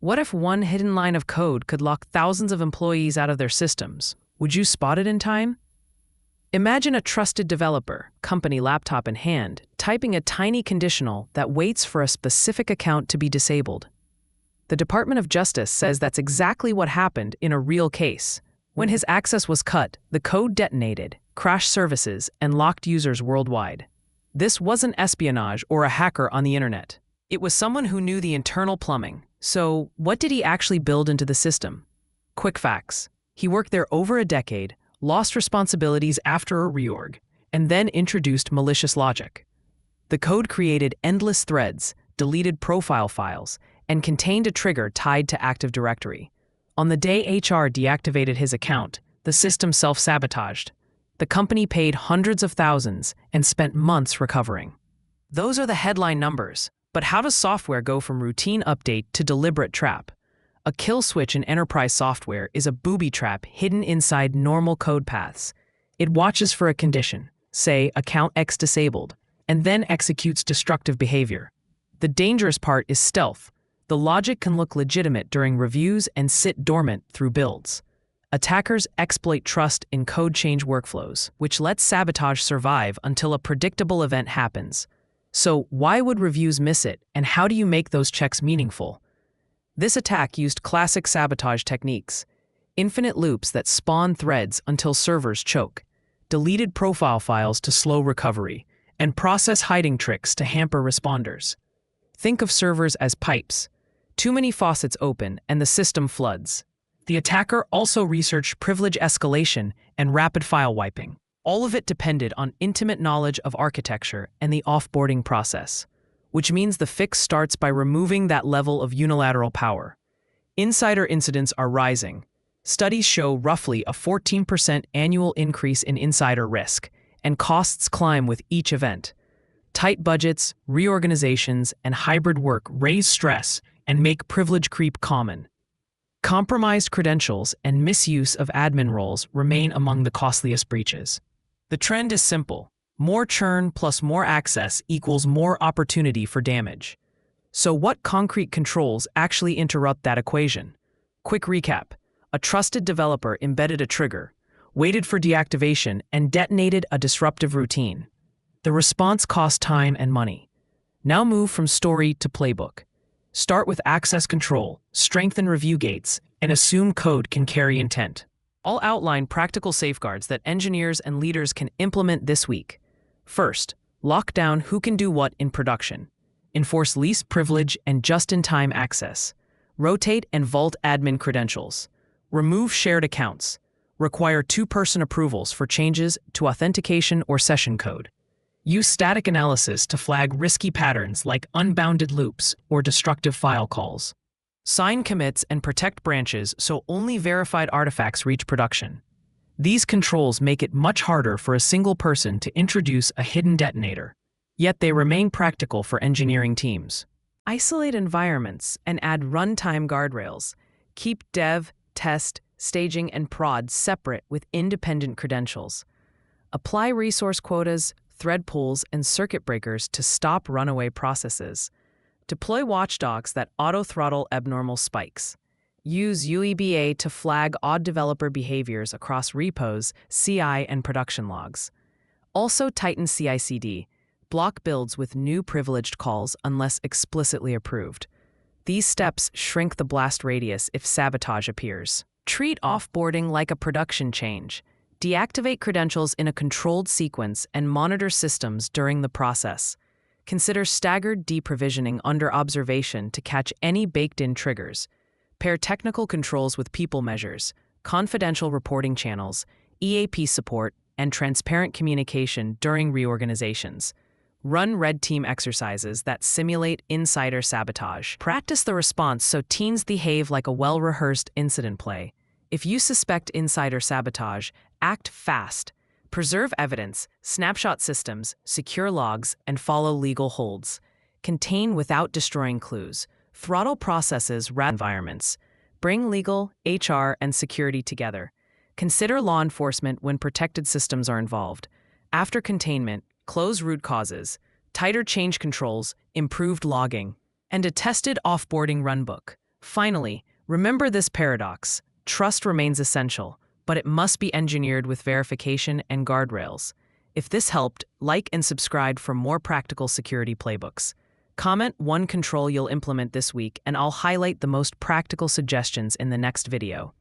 What if one hidden line of code could lock thousands of employees out of their systems? Would you spot it in time? Imagine a trusted developer, company laptop in hand, typing a tiny conditional that waits for a specific account to be disabled. The Department of Justice says that's exactly what happened in a real case. When his access was cut, the code detonated, crashed services, and locked users worldwide. This wasn't espionage or a hacker on the internet. It was someone who knew the internal plumbing. So, what did he actually build into the system? Quick facts. He worked there over a decade, lost responsibilities after a reorg, and then introduced malicious logic. The code created endless threads, deleted profile files, and contained a trigger tied to Active Directory. On the day HR deactivated his account, the system self-sabotaged. The company paid hundreds of thousands and spent months recovering. Those are the headline numbers. But how does software go from routine update to deliberate trap? A kill switch in enterprise software is a booby trap hidden inside normal code paths. It watches for a condition, say account X disabled, and then executes destructive behavior. The dangerous part is stealth. The logic can look legitimate during reviews and sit dormant through builds. Attackers exploit trust in code change workflows, which lets sabotage survive until a predictable event happens. So why would reviews miss it, and how do you make those checks meaningful? This attack used classic sabotage techniques: infinite loops that spawn threads until servers choke, deleted profile files to slow recovery, and process hiding tricks to hamper responders. Think of servers as pipes. Too many faucets open and the system floods. The attacker also researched privilege escalation and rapid file wiping. All of it depended on intimate knowledge of architecture and the offboarding process, which means the fix starts by removing that level of unilateral power. Insider incidents are rising. Studies show roughly a 14% annual increase in insider risk, and costs climb with each event. Tight budgets, reorganizations, and hybrid work raise stress and make privilege creep common. Compromised credentials and misuse of admin roles remain among the costliest breaches. The trend is simple. More churn plus more access equals more opportunity for damage. So what concrete controls actually interrupt that equation? Quick recap. A trusted developer embedded a trigger, waited for deactivation, and detonated a disruptive routine. The response cost time and money. Now move from story to playbook. Start with access control, strengthen review gates, and assume code can carry intent. I'll outline practical safeguards that engineers and leaders can implement this week. First, lock down who can do what in production. Enforce least privilege and just-in-time access. Rotate and vault admin credentials. Remove shared accounts. Require two-person approvals for changes to authentication or session code. Use static analysis to flag risky patterns like unbounded loops or destructive file calls. Sign commits and protect branches so only verified artifacts reach production. These controls make it much harder for a single person to introduce a hidden detonator, yet they remain practical for engineering teams. Isolate environments and add runtime guardrails. Keep dev, test, staging, and prod separate with independent credentials. Apply resource quotas, thread pools, and circuit breakers to stop runaway processes. Deploy watchdogs that auto-throttle abnormal spikes. Use UEBA to flag odd developer behaviors across repos, CI, and production logs. Also tighten CI/CD. Block builds with new privileged calls unless explicitly approved. These steps shrink the blast radius if sabotage appears. Treat offboarding like a production change. Deactivate credentials in a controlled sequence and monitor systems during the process. Consider staggered deprovisioning under observation to catch any baked-in triggers. Pair technical controls with people measures, confidential reporting channels, EAP support, and transparent communication during reorganizations. Run red team exercises that simulate insider sabotage. Practice the response so teams behave like a well-rehearsed incident play. If you suspect insider sabotage, act fast. Preserve evidence, snapshot systems, secure logs, and follow legal holds. Contain without destroying clues. Throttle processes rather than environments. Bring legal, HR, and security together. Consider law enforcement when protected systems are involved. After containment, close root causes, tighter change controls, improved logging, and a tested offboarding runbook. Finally, remember this paradox. Trust remains essential, but it must be engineered with verification and guardrails. If this helped, like and subscribe for more practical security playbooks. Comment one control you'll implement this week, and I'll highlight the most practical suggestions in the next video.